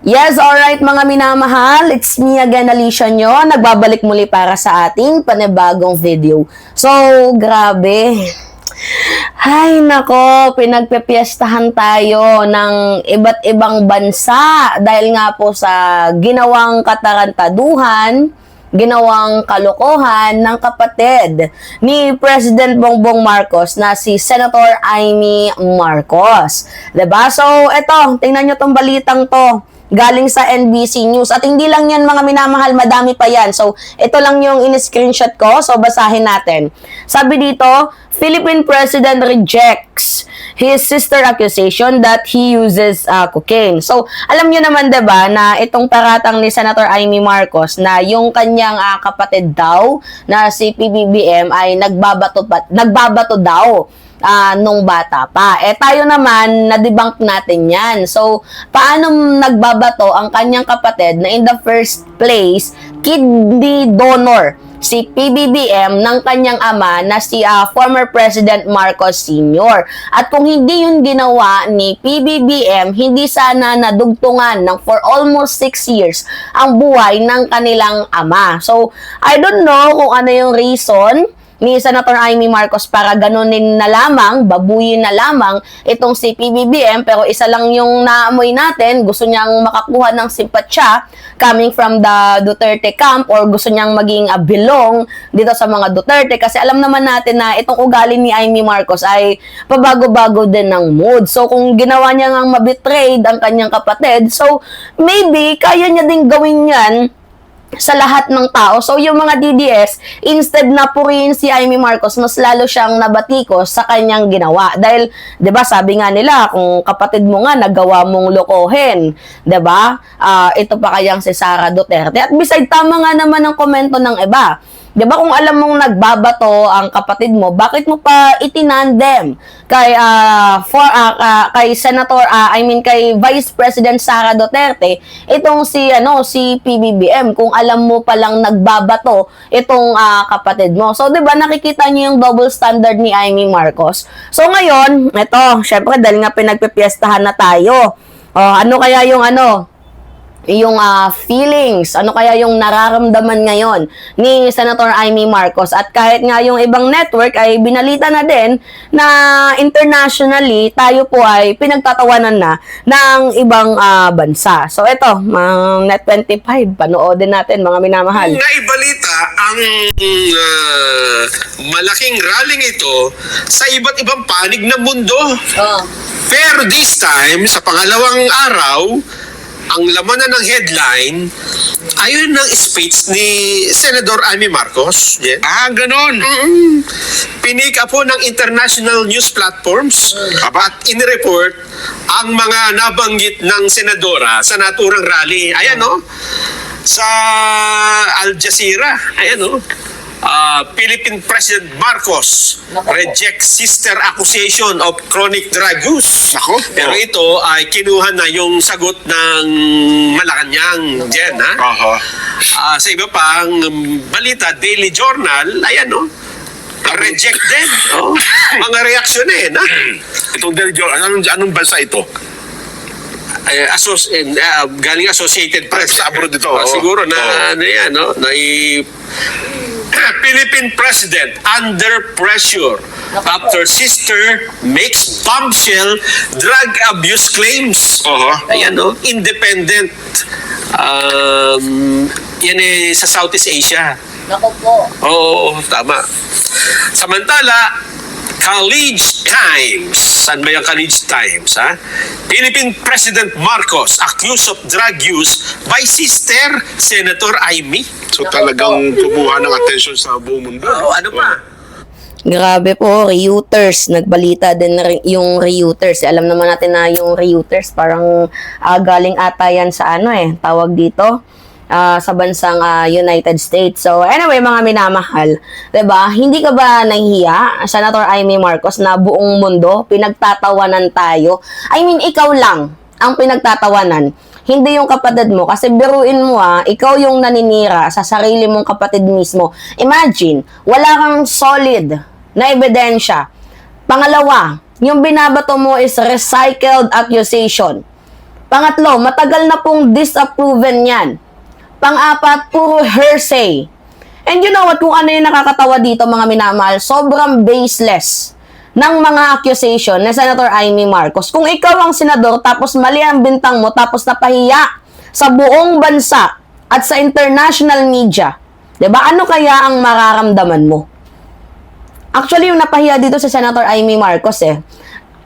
Yes, alright mga minamahal, it's me again, Alicia nyo, nagbabalik muli para sa ating panibagong video. So, grabe. Hay nako, pinagpepiestahan tayo ng iba't ibang bansa dahil nga po sa ginawang katarantaduhan, ginawang kalokohan ng kapatid ni President Bongbong Marcos na si Senator Amy Marcos. Diba? So, eto, tingnan nyo tong balitang to. Galing sa NBC News. At hindi lang yan mga minamahal, madami pa yan. So, ito lang yung in-screenshot ko. So, basahin natin. Sabi dito, Philippine President rejects his sister accusation that he uses cocaine. So, alam nyo naman diba na itong paratang ni Senator Amy Marcos na yung kanyang kapatid daw na si PBBM ay nagbabato daw nung bata pa. Tayo naman, na-debunk natin yan. So, paano nagbabato ang kanyang kapatid na in the first place, kidney donor si PBBM ng kanyang ama na si former President Marcos Sr. At kung hindi yun ginawa ni PBBM, hindi sana nadugtungan ng for almost 6 years ang buhay ng kanilang ama. So, I don't know kung ano yung reason ni Senator Amy Marcos para ganunin na lamang, babuyin na lamang itong si PBBM, pero isa lang yung naamoy natin, gusto niyang makakuha ng simpatsya coming from the Duterte camp or gusto niyang maging belong dito sa mga Duterte kasi alam naman natin na itong ugali ni Amy Marcos ay pabago-bago din ng mood. So kung ginawa niya ngang mabitrade ang kanyang kapatid, so maybe kaya niya ding gawin yan sa lahat ng tao. So, yung mga DDS, instead na purihin si Amy Marcos, mas lalo siyang nabatikos sa kanyang ginawa. Dahil, di ba, sabi nga nila, kung kapatid mo nga, nagawa mong lokohin, di ba, ito pa kayang si Sara Duterte. At beside, tama nga naman ang komento ng iba. Di ba, kung alam mong nagbabato ang kapatid mo, bakit mo pa itinandem kay Senator, kay Vice President Sara Duterte, itong si PBBM, kung alam mo palang nagbabato itong kapatid mo. So, di ba, nakikita niyo yung double standard ni Amy Marcos. So, ngayon, ito, syempre, dahil nga pinagpipiestahan na tayo. Ano kaya yung feelings, ano kaya yung nararamdaman ngayon ni Senator Amy Marcos. At kahit nga yung ibang network ay binalita na din na internationally tayo po ay pinagtatawanan na ng ibang bansa. So ito, Net25, panoodin natin mga minamahal. Naibalita ang malaking rallying ito sa iba't ibang panig ng mundo. Pero this time, sa pangalawang araw, ang laman na ng headline, ayun ng speech ni Senator Amy Marcos. Yeah. Ganon. Pinik po ng international news platforms at inireport ang mga nabanggit ng senadora sa naturang rally. Ayan, no? Sa Al Jazeera, ayan, no? Philippine President Marcos rejects sister accusation of chronic drug use. Pero ito ay kinuha na yung sagot ng Malacanang dyan, ha? Sa iba pang balita, Daily Journal, ayan, no? Reject din. Mga reaksyon ha? Itong Daily Journal, anong bansa ito? Galing Associated Press. Sa abroad ito. Siguro na yan, no? Philippine President under pressure after sister makes bombshell drug abuse claims. Ayan, no? Independent. Yan sa Southeast Asia. Nako po. Oo, tama. Samantala, College Times. Saan ba yung College Times, ha? Philippine President Marcos accused of drug use by sister Senator Amy. So talagang kumuha ng attention sa buong mundo. Ano pa? Grabe po, Reuters. Nagbalita din na yung Reuters. Alam naman natin na yung Reuters parang galing ata yan sa tawag dito, sa bansang United States. So, anyway, mga minamahal, diba? Hindi ka ba nahihiya, Senator Amy Marcos, na buong mundo, pinagtatawanan tayo? I mean, ikaw lang ang pinagtatawanan. Hindi yung kapatid mo. Kasi biruin mo ikaw yung naninira sa sarili mong kapatid mismo. Imagine, wala kang solid na ebidensya. Pangalawa, yung binabato mo is recycled accusation. Pangatlo, matagal na pong disapproven yan. Pang-apat, puro hearsay. And you know what, kung ano yung nakakatawa dito mga minamahal, sobrang baseless ng mga accusation ni Senator Amy Marcos. Kung ikaw ang senador, tapos mali ang bintang mo, tapos napahiya sa buong bansa at sa international media, diba? Ano kaya ang mararamdaman mo? Actually, yung napahiya dito si Senator Amy Marcos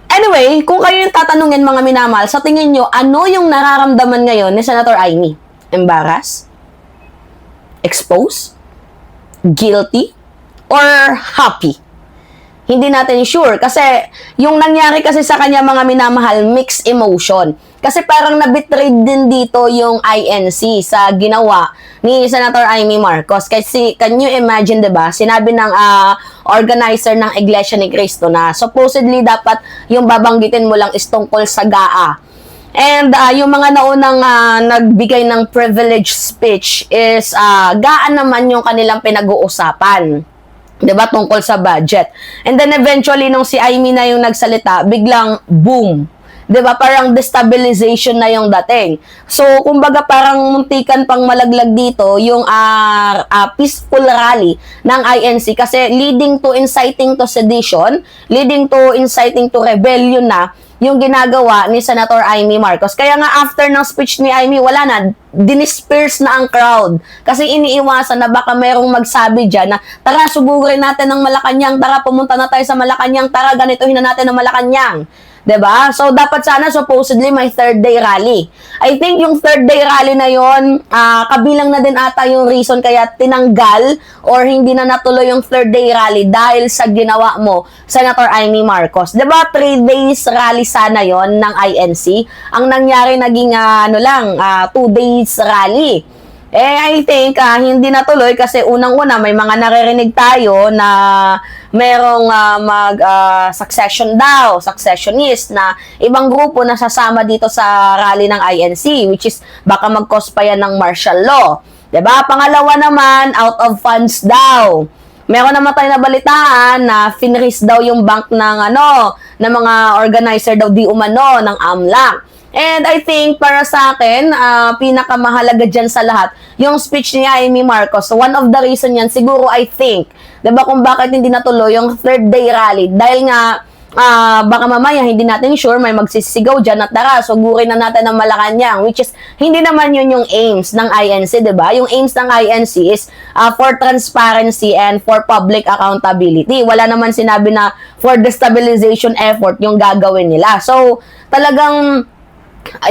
Anyway, kung kayo yung tatanungin mga minamahal, sa tingin nyo, ano yung nararamdaman ngayon ni Senator Amy? Embarrassed? Exposed? Guilty? Or happy? Hindi natin sure. Kasi yung nangyari kasi sa kanya mga minamahal, mixed emotion. Kasi parang nabitray din dito yung INC sa ginawa ni Senator Amy Marcos. Kasi can you imagine, diba? Sinabi ng organizer ng Iglesia ni Cristo na supposedly dapat yung babanggitin mo lang is tungkol sa GAA. And yung mga naunang nagbigay ng privilege speech is GAA naman yung kanilang pinag-uusapan. 'Di ba, tungkol sa budget. And then eventually nung si Amy na yung nagsalita, biglang boom. 'Di ba, parang destabilization na yung dating. So kumbaga parang muntikan pang malaglag dito yung peaceful rally ng INC kasi leading to inciting to sedition, leading to inciting to rebellion na yung ginagawa ni Senator Amy Marcos. Kaya nga after ng speech ni Amy, wala na, dinisperse na ang crowd. Kasi iniiwasan na baka merong magsabi dyan na, tara, suburin natin ng Malacanang, tara, pumunta na tayo sa Malacanang, tara, ganituhin na natin ng Malacanang. 'Di ba? So, dapat sana supposedly may third day rally. I think yung third day rally na yon, kabilang na din ata yung reason kaya tinanggal or hindi na natuloy yung third day rally dahil sa ginawa mo, Senator Amy Marcos. 'Di ba? 3 days rally sana yon ng INC. Ang nangyari naging 2 days rally. I think hindi natuloy kasi unang-una may mga naririnig tayo na merong successionist na ibang grupo na sasama dito sa rally ng INC, which is baka mag-cause pa yan ng martial law. 'Di ba? Pangalawa naman, out of funds daw. Meron naman tayo nabalitaan na finraise daw yung bank ng ng mga organizer daw di umano ng AMLAC. And I think para sa akin, pinakamahalaga dyan sa lahat, yung speech ni Amy Marcos. So one of the reason yan, siguro I think, diba kung bakit hindi natuloy yung third day rally. Dahil nga, baka mamaya hindi natin sure, may magsisigaw dyan at tara, sugurin na natin ng Malacanang. Which is, hindi naman yun yung aims ng INC, diba? Yung aims ng INC is for transparency and for public accountability. Wala naman sinabi na for destabilization effort yung gagawin nila. So, talagang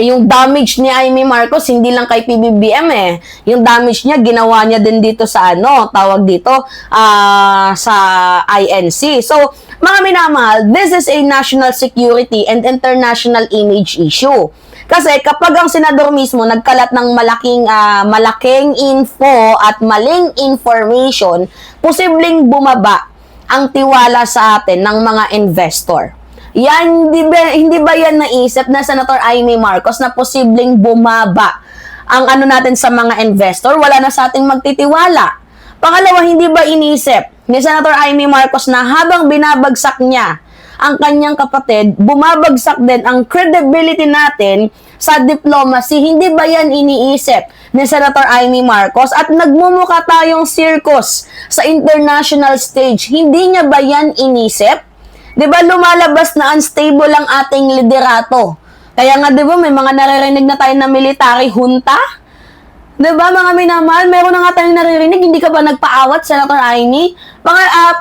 yung damage ni Amy Marcos hindi lang kay PBBM yung damage niya ginawa niya din dito sa tawag dito sa INC. So mga minamahal, this is a national security and international image issue. Kasi kapag ang senador mismo nagkalat ng malaking info at maling information, posibleng bumaba ang tiwala sa atin ng mga investor. Yan, hindi ba yan naisip na Senator Amy Marcos na posibleng bumaba ang natin sa mga investor? Wala na sa ating magtitiwala. Pangalawa, hindi ba inisip ni Senator Amy Marcos na habang binabagsak niya ang kanyang kapatid, bumabagsak din ang credibility natin sa diplomacy? Hindi ba yan iniisip ni Senator Amy Marcos? At nagmumukha tayong circus sa international stage. Hindi niya ba yan inisip? 'Di ba lumalabas na unstable ang ating liderato? Kaya nga 'di ba may mga naririnig na tayo na military junta? 'Di ba mga minamahal, meron na nga tayong naririnig, hindi ka ba nagpaawat, Senator Amy?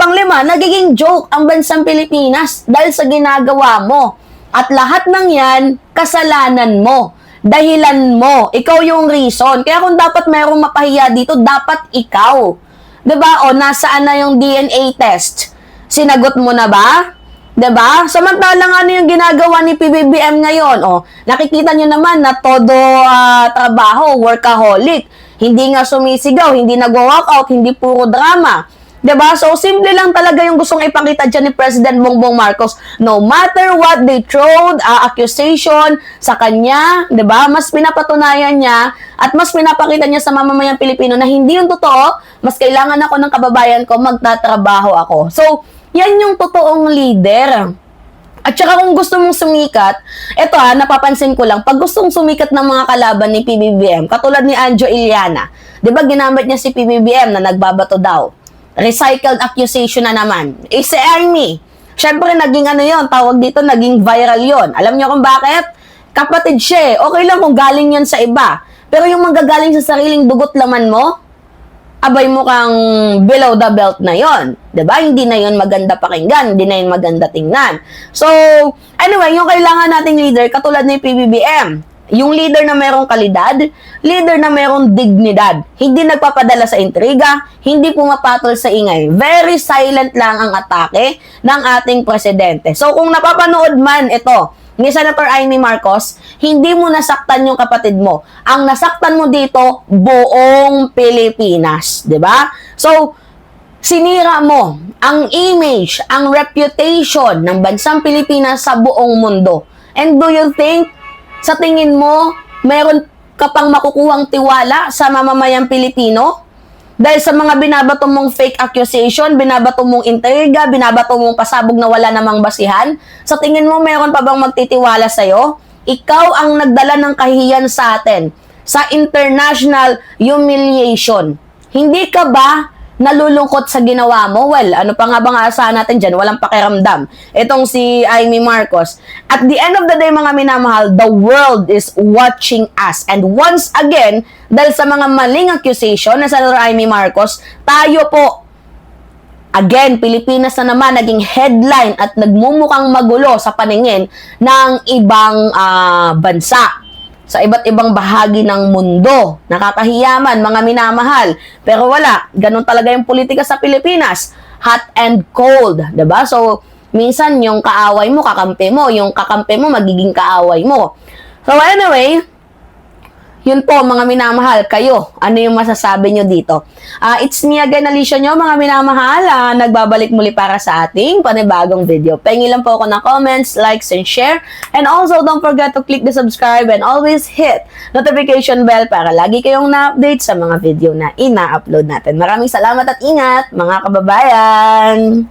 Panglima, nagiging joke ang bansang Pilipinas dahil sa ginagawa mo. At lahat ng 'yan kasalanan mo. Dahilan mo. Ikaw yung reason. Kaya kung dapat merong mapahiya dito, dapat ikaw. 'Di ba? O nasaan na yung DNA test? Sinagot mo na ba? 'Di ba? Samantalang yung ginagawa ni PBBM ngayon, nakikita niyo naman na todo trabaho, workaholic. Hindi nga sumisigaw, hindi nagwo-walkout, hindi puro drama. 'Di ba? So simple lang talaga yung gustong ipakita diyan ni President Bongbong Marcos. No matter what they throw accusation sa kanya, 'di ba? Mas pinapatunayan niya at mas pinapakita niya sa mamamayang Pilipino na hindi yung totoo, mas kailangan ako ng kababayan ko, magtatrabaho ako. So yan yung totoong leader. At saka kung gusto mong sumikat, eto napapansin ko lang, pag gustong sumikat ng mga kalaban ni PBBM, katulad ni Anjo Iliana, di ba ginamit niya si PBBM na nagbabato daw? Recycled accusation na naman. Si Amy, syempre naging tawag dito, naging viral yon. Alam niyo kung bakit? Kapatid siya eh. Okay lang kung galing yan sa iba. Pero yung manggagaling sa sariling dugot laman mo, abay mo kang below the belt na yon, 'di ba? Hindi na yon maganda pakinggan, hindi na yon maganda tingnan. So, anyway, yung kailangan nating leader katulad ni PBBM, yung leader na merong kalidad, leader na merong dignidad, hindi nagpapadala sa intriga, hindi pumapatol sa ingay. Very silent lang ang atake ng ating presidente. So, kung napapanood man ito ni Senator Amy Marcos, hindi mo nasaktan yung kapatid mo. Ang nasaktan mo dito, buong Pilipinas. 'Di ba? So, sinira mo ang image, ang reputation ng bansang Pilipinas sa buong mundo. And do you think, sa tingin mo, meron ka pang makukuhang tiwala sa mamamayang Pilipino? Dahil sa mga binabato mong fake accusation, binabato mong intriga, binabato mong pasabog na wala namang basihan, sa tingin mo meron pa bang magtitiwala sa'yo? Ikaw ang nagdala ng kahihiyan sa atin, sa international humiliation. Hindi ka ba nalulungkot sa ginawa mo? Well, ano pa nga bang aasahan natin dyan? Walang pakiramdam. Itong si Amy Marcos. At the end of the day, mga minamahal, the world is watching us. And once again, dahil sa mga maling accusation na Senator Amy Marcos, tayo po, again, Pilipinas na naman naging headline at nagmumukhang magulo sa paningin ng ibang bansa. Sa iba't ibang bahagi ng mundo. Nakakahiyaman, mga minamahal. Pero wala, ganun talaga yung politika sa Pilipinas. Hot and cold, 'di ba? So, minsan yung kaaway mo, kakampi mo. Yung kakampi mo, magiging kaaway mo. So, anyway, yun po, mga minamahal, kayo, ano yung masasabi nyo dito? It's me again, Alicia nyo, mga minamahal. Nagbabalik muli para sa ating panibagong video. Pengi lang po ako ng comments, likes, and share. And also, don't forget to click the subscribe and always hit notification bell para lagi kayong na-update sa mga video na ina-upload natin. Maraming salamat at ingat, mga kababayan!